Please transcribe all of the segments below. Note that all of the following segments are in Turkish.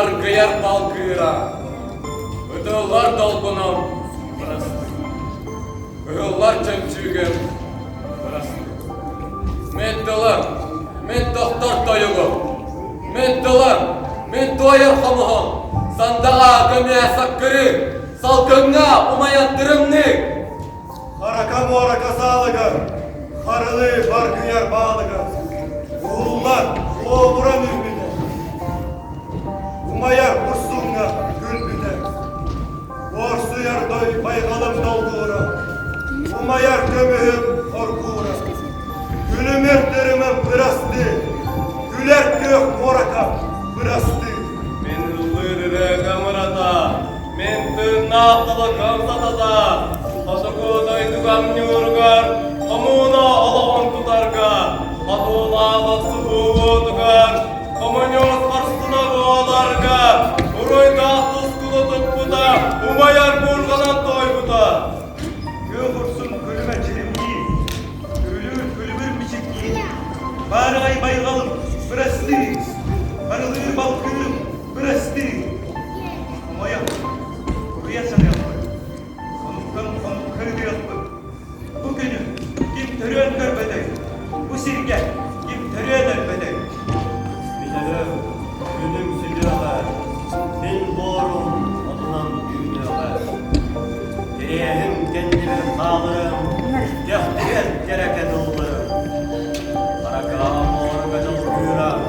bargıyar balgıyra. Ödüller dolgunum. Öğüller çömçüğüm. Meddiler, med doktor doyugum. Meddiler, med doyur kamuhum. Sandağa gömüye sakkırı. Salgınga umayandırımni. Haraka muharaka sağlığa. Karılı bargıyar bağlığa. Uğullar oğura mürbide. Umayar kursunga gülbide. Borsuyar doy baygalım dolguğura. Umayar gömühüm korkuğura. Gülüm ertlerimem pırastı. Güler gök moraka pırastı. Men ıllırı gamırada. Men tırnaqlı kamsatada. Atıku doydugam nyurgar. Kamuna alağın tutarga. Atula baksı buğudugar. Kamunyos karstına boğalarga. Uroyda tuskulu tıppuda. Umayar burgalan toybuda. Göğursun gülüme çirimli. Gülümür biçikli. Bağırgay baygalım pırastı. Karılır balkırım pırastı. Umayar buraya sana yapma. Konuk kırdı yapma. Bu günü kim törüyen görmeden. Bu sirke kim törüyen ölmeden. Bilerim, gülüm siliyorlar. Sen doğrum, adınan düğünüyorlar. Direyim kendimi sağlarım. Yahtiyet gereken oğullarım. Karaka mor gacıl kuyura.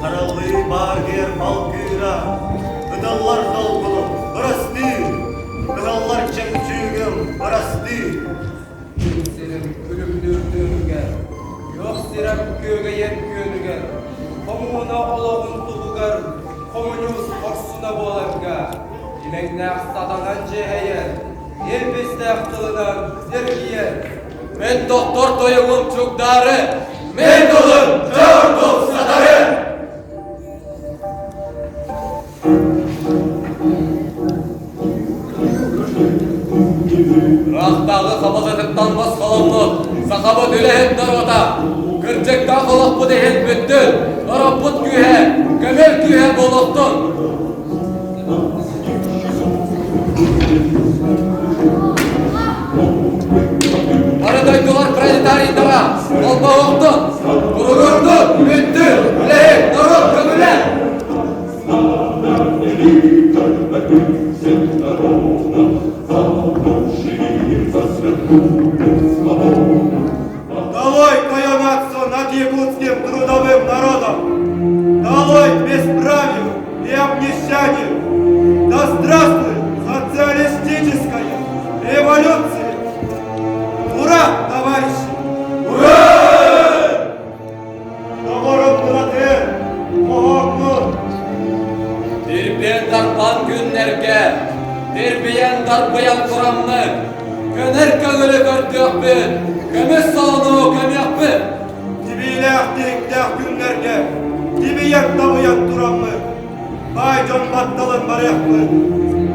Karallı bargir bal kuyura. Gıdallar dolgunum, bırastı. Gıdallar çemçüğüm, bırastı. Senin külümlürdüğünüge, yok sirem göğe yetkiyönüge, komuna olağın tuğugar, komunyus korsuna boğalarga, ileknek sadanan ceheyen, elbistek kılınan zergiyen. Men doktor doyuğum çukdarı, men dolum çağırdım sadarı. Rahtağı kabazatın tanmaz kalanlı, sakabı dülehet darvata. Kırcıkta kolak bu dehet büttün, Araput gühe, gömel gühe boluktun. Aradaydılar proletariylara, olma oktun. Kuru gördün, büttün, dülehet, darvat, gömüler. Долой каяматство над якутским трудовым народом! Долой бесправию и обнищанию! Да здравствует социалистическая революция! Ура, товарищи! Ура! Doğru bırakır, muhakkuk! Dirbiyen darpan günlerge, dirbiyen darbayan kuramlık, gönür köngülü gördüğüpün, gömüş salonu gömüyapın. Dibiyle aktilikler günlerge, dibiyen tabuyan duranlık, Baycan battalın barayaklık,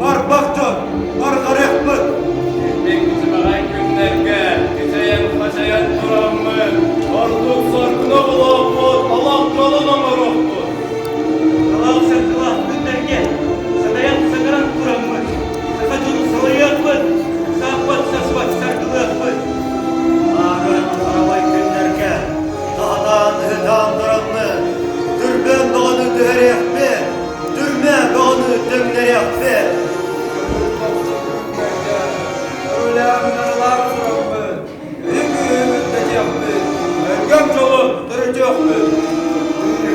bar bakcan, bar garayaklık. Ben kızımağay günlerge, güzeyen kaçayan kuramlık, orduk sarkına bulakput, Allah yoluna marokput. Kalal sakılah günlerge, sadayan sakaran kuranlık, sakacını salayaklık, sahbat sasbat sarkılaklık. Ağrın karavay günlerge, dağdan hıdan duranlı, dürbün doğunu düherek mi, dürme doğunu dümlerek mi? Öğlenler kuramlık, büyük müddetiyapın, örgüm çoluk duracakpın.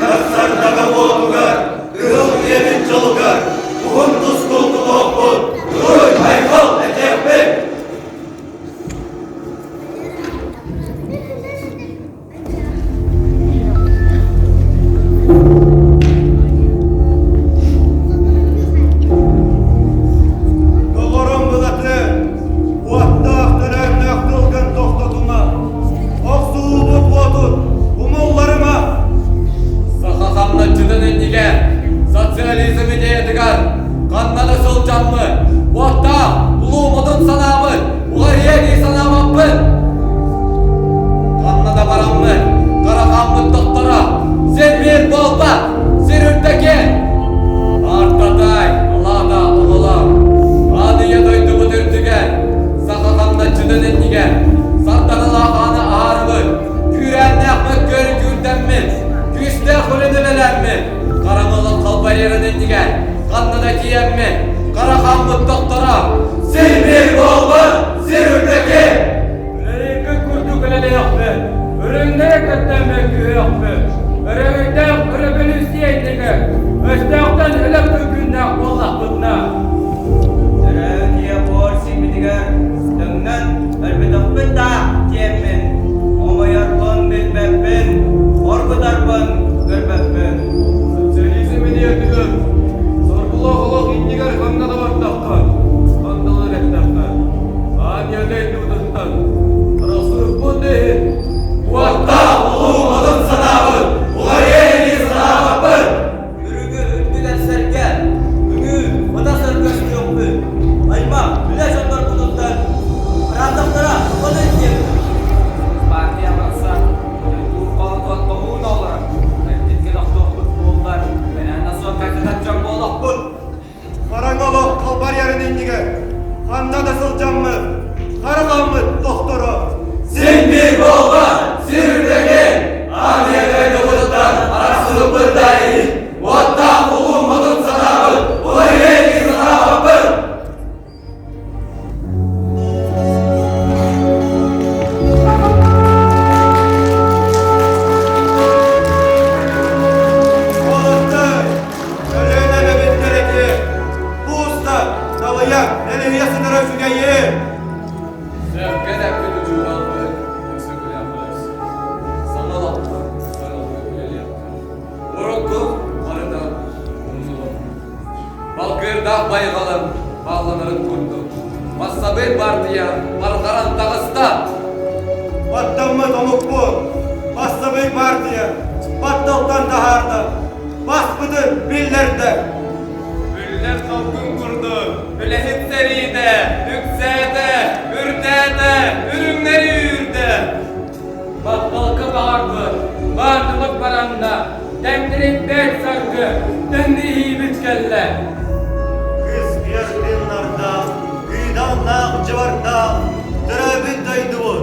Kasar daga boğdugar, ıhıl yemin çolugar, buhun tuz kultu tohbun, duruy haykal edecek. Doğurum bılatı, bu hatta aktılarını aktılgın tohtatuma, oksuğu bu botun, umullarıma, Sakakamla cüdün endige, sosyalizmi deyedigar, kannalı sol canlı, bu hatta ulu modun sanabı, ular yeni sanabapın. Kanna da baranlı, karakamlı doktora, sen bir bol bak, sen ürteki. tüden endige. Sattanı lağanı ağırlı. Güren nekmek görü gürden mi? Güçte kulünü bilen mi? Karamolun kalbar yerin endige. Kanlıda giyen mi? Karakanlık doktora. Silbir boğulun zirürdeki. Öleği kurdu gülele yakbe. Öründe yakıttan göğü yakbe. Örümükten örümün üstüyendike. Östekten ölüm türkünden Allah kutna. Diye borsi bidigar, dengan berbeda beda diemin, omayarpun bilbepin, orkudarpun gerbepin. Sosyalizmi diyetidir. Sorgulak indigar kanına da baktaktan. Kandalı rektaktan. Aniyadaydı uduttan. Arası bu değil. Vatta ulu modun sanavı. Ular yeni sanavı bir. Yürügü ülküden sergen, ünü vada sergesi yoktu. Ayma, bileş onlar buduttan. Rantaklara, vada diemin. Parti avansa, bu kalkot tohun olarak. Erkekler aktokluk boğullar. Ben nasıl kaçacağım boğulak bul. Karamolun kalbar yerin endige. Kanna nasıl canlı? Karakan mı doktoru? Silbir boğulun zirürdeki. Aniyelerde bulutlar arasılık bir dahi. Vatta ulu modun sanavı. Ular yeni sanavı bir. Oğlumda ölüğüne ve bitlereki. Bu usta dalıya neleriye sınırı sügeyi. Sevkeden bir ucuğu aldı. Yüksek öyle yaparız. Sana laf. Sana böyle yaptı. Vuruktuk. Arada omzuluk. Balkırdak bayıkalım. Bağlanırın kurdu. Masabir partiya. Markaran dağısta. Battanma domuk bu. Bassa bir partiye. Battaltan daharda. Bas bıdır billerde. Güller salgın kurdu. Bülehit seride. Yükseğde. Ürtede. Ürünleri yürüde. Bakkalka bağırdı. Bağırtılık baranda. Demdirik bek sargı. Demdiği bitkelle. Kız yer dinlarda. Gıydan nağ civarda. Drebin daydı vur.